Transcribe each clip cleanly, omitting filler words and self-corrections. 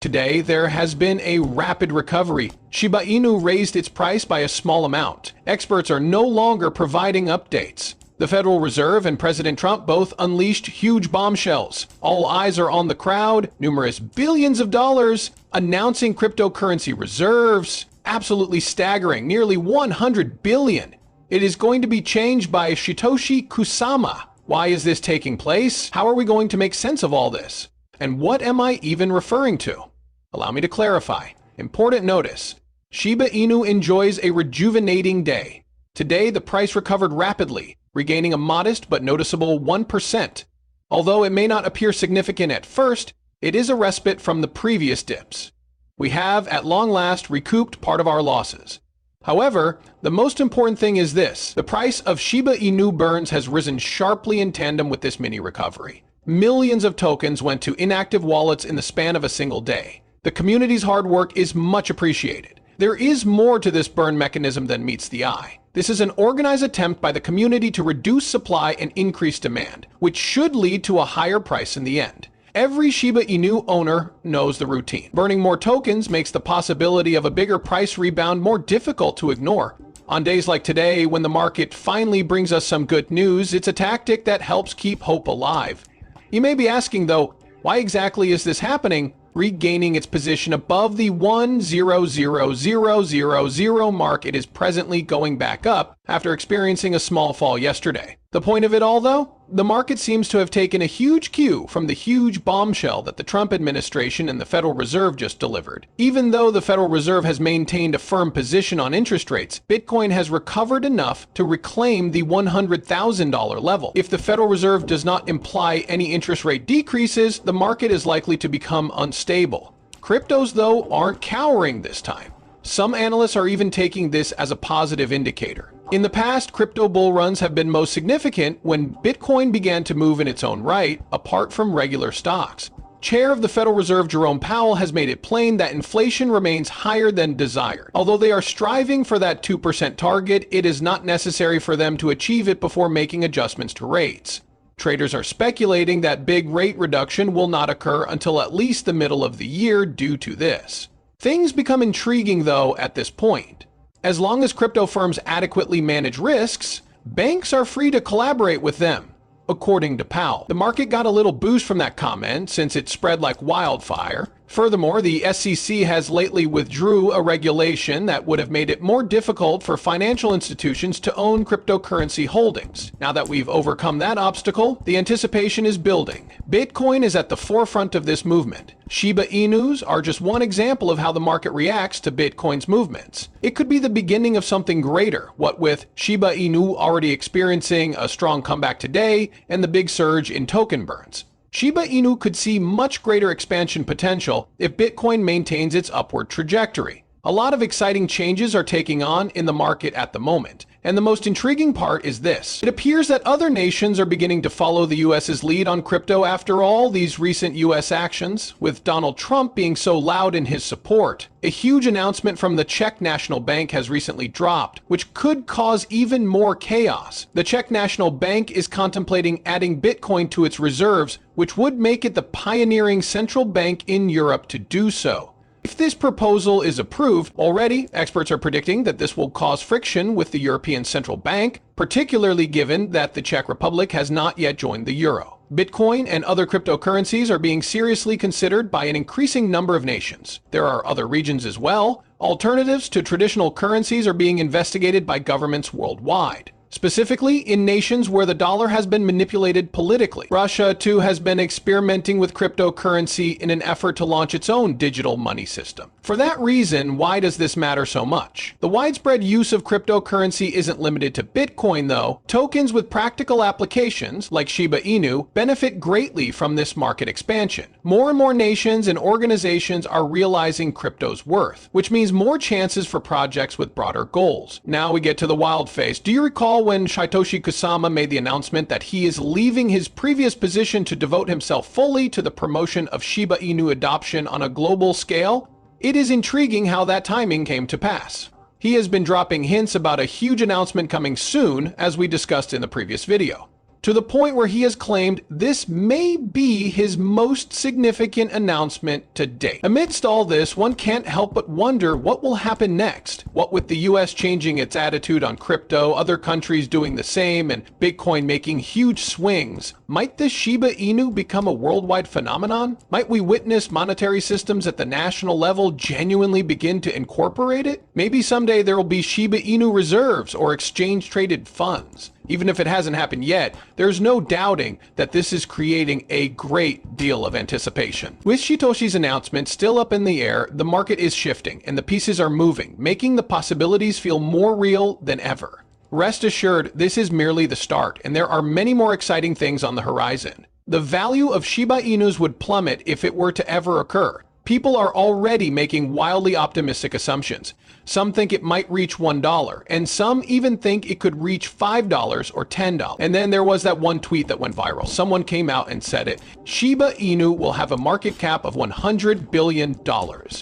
Today, there has been a rapid recovery. Shiba Inu raised its price by a small amount. Experts are no longer providing updates. The Federal Reserve and President Trump both unleashed huge bombshells. All eyes are on the crowd, numerous billions of dollars, announcing cryptocurrency reserves. Absolutely staggering, nearly 100 billion. It is going to be changed by Shytoshi Kusama. Why is this taking place? How are we going to make sense of all this? And what am I even referring to? Allow me to clarify. Important notice. Shiba Inu enjoys a rejuvenating day. Today, the price recovered rapidly, regaining a modest but noticeable 1%. Although it may not appear significant at first, it is a respite from the previous dips. We have, at long last, recouped part of our losses. However, the most important thing is this. The price of Shiba Inu burns has risen sharply in tandem with this mini recovery. Millions of tokens went to inactive wallets in the span of a single day. The community's hard work is much appreciated. There is more to this burn mechanism than meets the eye. This is an organized attempt by the community to reduce supply and increase demand, which should lead to a higher price in the end. Every Shiba Inu owner knows the routine. Burning more tokens makes the possibility of a bigger price rebound more difficult to ignore. On days like today, when the market finally brings us some good news, it's a tactic that helps keep hope alive. You may be asking, though, why exactly is this happening? Regaining its position above the 1,000,000 mark, it is presently going back up after experiencing a small fall yesterday. The point of it all, though? The market seems to have taken a huge cue from the huge bombshell that the Trump administration and the Federal Reserve just delivered. Even though the Federal Reserve has maintained a firm position on interest rates, Bitcoin has recovered enough to reclaim the $100,000 level. If the Federal Reserve does not imply any interest rate decreases, the market is likely to become unstable. Cryptos, though, aren't cowering this time. Some analysts are even taking this as a positive indicator. In the past, crypto bull runs have been most significant when Bitcoin began to move in its own right, apart from regular stocks. Chair of the Federal Reserve Jerome Powell has made it plain that inflation remains higher than desired. Although they are striving for that 2% target, it is not necessary for them to achieve it before making adjustments to rates. Traders are speculating that big rate reduction will not occur until at least the middle of the year due to this. Things become intriguing, though, at this point. As long as crypto firms adequately manage risks, banks are free to collaborate with them, according to Powell. The market got a little boost from that comment since it spread like wildfire. Furthermore, the SEC has lately withdrew a regulation that would have made it more difficult for financial institutions to own cryptocurrency holdings. Now that we've overcome that obstacle, the anticipation is building. Bitcoin is at the forefront of this movement. Shiba Inus are just one example of how the market reacts to Bitcoin's movements. It could be the beginning of something greater, what with Shiba Inu already experiencing a strong comeback today and the big surge in token burns. Shiba Inu could see much greater expansion potential if Bitcoin maintains its upward trajectory. A lot of exciting changes are taking on in the market at the moment, and the most intriguing part is this. It appears that other nations are beginning to follow the US's lead on crypto after all these recent US actions, with Donald Trump being so loud in his support. A huge announcement from the Czech National Bank has recently dropped, which could cause even more chaos. The Czech National Bank is contemplating adding Bitcoin to its reserves, which would make it the pioneering central bank in Europe to do so. If this proposal is approved, already experts are predicting that this will cause friction with the European Central Bank, particularly given that the Czech Republic has not yet joined the euro. Bitcoin and other cryptocurrencies are being seriously considered by an increasing number of nations. There are other regions as well. Alternatives to traditional currencies are being investigated by governments worldwide. Specifically, in nations where the dollar has been manipulated politically. Russia, too, has been experimenting with cryptocurrency in an effort to launch its own digital money system. For that reason, why does this matter so much? The widespread use of cryptocurrency isn't limited to Bitcoin, though. Tokens with practical applications, like Shiba Inu, benefit greatly from this market expansion. More and more nations and organizations are realizing crypto's worth, which means more chances for projects with broader goals. Now we get to the wild phase. Do you recall when Shytoshi Kusama made the announcement that he is leaving his previous position to devote himself fully to the promotion of Shiba Inu adoption on a global scale? It is intriguing how that timing came to pass. He has been dropping hints about a huge announcement coming soon, as we discussed in the previous video. to the point where he has claimed this may be his most significant announcement to date. Amidst all this, one can't help but wonder what will happen next. What with the US changing its attitude on crypto, other countries doing the same, and Bitcoin making huge swings, might this Shiba Inu become a worldwide phenomenon? Might we witness monetary systems at the national level genuinely begin to incorporate it? Maybe someday there will be Shiba Inu reserves or exchange-traded funds. Even if it hasn't happened yet, there's no doubting that this is creating a great deal of anticipation. With Shytoshi's announcement still up in the air, the market is shifting and the pieces are moving, making the possibilities feel more real than ever. Rest assured, this is merely the start, and there are many more exciting things on the horizon. The value of Shiba Inus would plummet if it were to ever occur. People are already making wildly optimistic assumptions. Some think it might reach $1, and some even think it could reach $5 or $10. And then there was that one tweet that went viral. Someone came out and said it. Shiba Inu will have a market cap of $100 billion.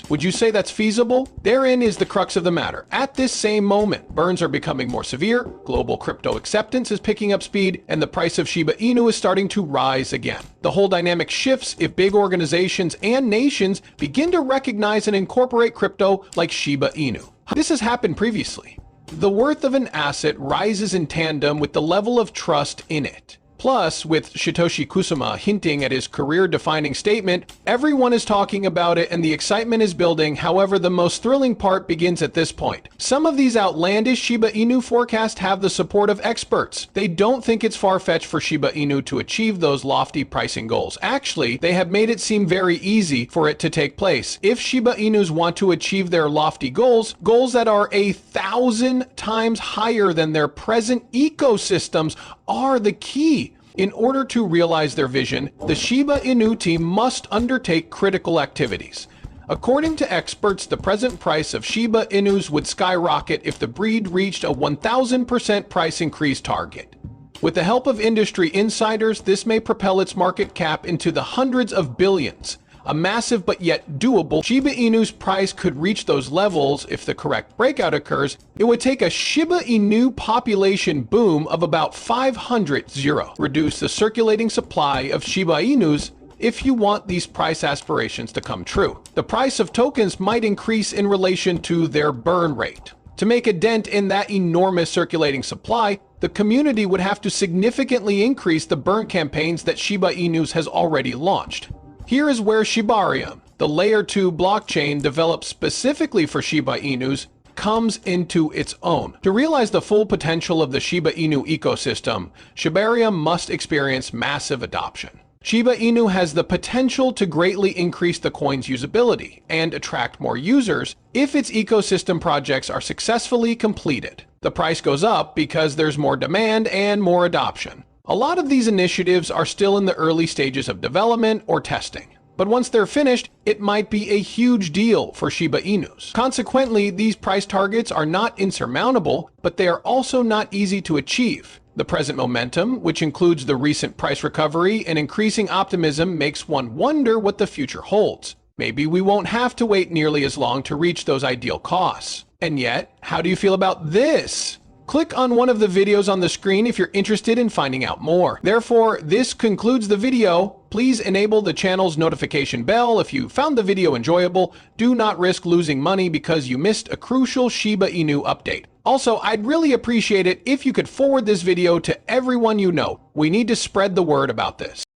Would you say that's feasible? Therein is the crux of the matter. At this same moment, burns are becoming more severe, global crypto acceptance is picking up speed, and the price of Shiba Inu is starting to rise again. The whole dynamic shifts if big organizations and nations begin to recognize and incorporate crypto like Shiba Inu. This has happened previously. The worth of an asset rises in tandem with the level of trust in it. Plus, with Shytoshi Kusama hinting at his career-defining statement, everyone is talking about it and the excitement is building. However, the most thrilling part begins at this point. Some of these outlandish Shiba Inu forecasts have the support of experts. They don't think it's far-fetched for Shiba Inu to achieve those lofty pricing goals. Actually, they have made it seem very easy for it to take place. If Shiba Inus want to achieve their lofty goals that are 1,000 times higher than their present ecosystems, are the key. In order to realize their vision, the Shiba Inu team must undertake critical activities. According to experts, the present price of Shiba Inus would skyrocket if the breed reached a 1,000% price increase target. With the help of industry insiders, this may propel its market cap into the hundreds of billions. A massive but yet doable Shiba Inu's price could reach those levels if the correct breakout occurs. It would take a Shiba Inu population boom of about 500, reduce the circulating supply of Shiba Inus if you want these price aspirations to come true. The price of tokens might increase in relation to their burn rate. To make a dent in that enormous circulating supply, the community would have to significantly increase the burn campaigns that Shiba Inus has already launched. Here is where Shibarium, the Layer 2 blockchain developed specifically for Shiba Inus, comes into its own. To realize the full potential of the Shiba Inu ecosystem, Shibarium must experience massive adoption. Shiba Inu has the potential to greatly increase the coin's usability and attract more users if its ecosystem projects are successfully completed. The price goes up because there's more demand and more adoption. A lot of these initiatives are still in the early stages of development or testing, but once they're finished, it might be a huge deal for Shiba Inus. Consequently, these price targets are not insurmountable, but they are also not easy to achieve. The present momentum, which includes the recent price recovery and increasing optimism, makes one wonder what the future holds. Maybe we won't have to wait nearly as long to reach those ideal costs. And yet, how do you feel about this? Click on one of the videos on the screen if you're interested in finding out more. Therefore, this concludes the video. Please enable the channel's notification bell if you found the video enjoyable. Do not risk losing money because you missed a crucial Shiba Inu update. Also, I'd really appreciate it if you could forward this video to everyone you know. We need to spread the word about this.